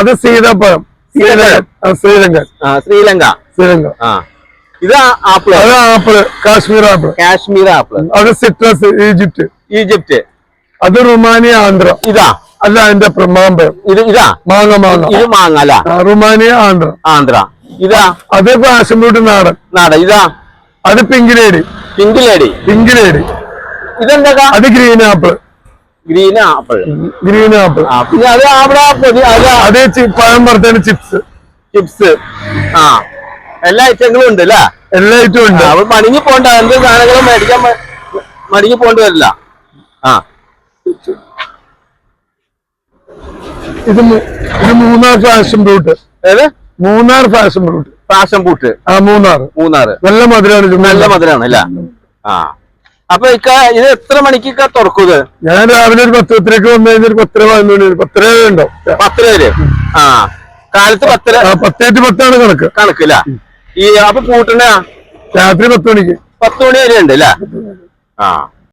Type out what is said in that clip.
അത് സീതാപ്പഴം. ശ്രീലങ്ക. ശ്രീലങ്ക. ഇത് ആപ്പിൾ. അത് ആപ്പിള്. കാശ്മീർ ആപ്പിള്. അത് സിട്രസ്. ഈജിപ്റ്റ്. അത് റുമാനിയ, ആന്ധ്ര. ഇതാ അല്ല, അതിന്റെ മാമ്പഴം. ഇതാ മാങ്ങ. ഇത് മാങ്ങ അല്ല. റുമാനിയ, ആന്ധ്ര. ഇതാ അത് പാഷൻ ഫ്രൂട്ട്, നാടൻ. ഇതാ അത് പിങ്ക് ലേഡി. ഇതെന്താ? അത് ഗ്രീൻ ആപ്പിൾ. പിന്നെ അത് അവിടെ പഴം വറുത്തതിന് ചിപ്സ്. എല്ലാ ഐറ്റങ്ങളും ഉണ്ട് അല്ലേ? എല്ലാ ഐറ്റവും ഉണ്ട്. അവൾ മടങ്ങി പോണ്ട, എന്ത് സാധനങ്ങളും മേടിക്കാൻ മടങ്ങി പോണ്ടി വരില്ല. ഇത് Munnar fashion fruit. Munnar fashion fruit. Munnar. നല്ല മധുരമാണ് അല്ലേ? അപ്പൊ ഇത് എത്ര മണിക്കൊക്കെ തുറക്കുന്നത്? ഞാൻ രാവിലെ ഒരു 10:30 വന്നു കഴിഞ്ഞാൽ ഒരു 10:11 10:30 ഉണ്ടോ? 10 വരെ. കാലത്ത് 10:10 കണക്ക്. കണക്കില്ല. അപ്പൊ പൂട്ടണ രാത്രി 10 മണിക്ക്. 10 മണി വരെ ഉണ്ട് അല്ലേ?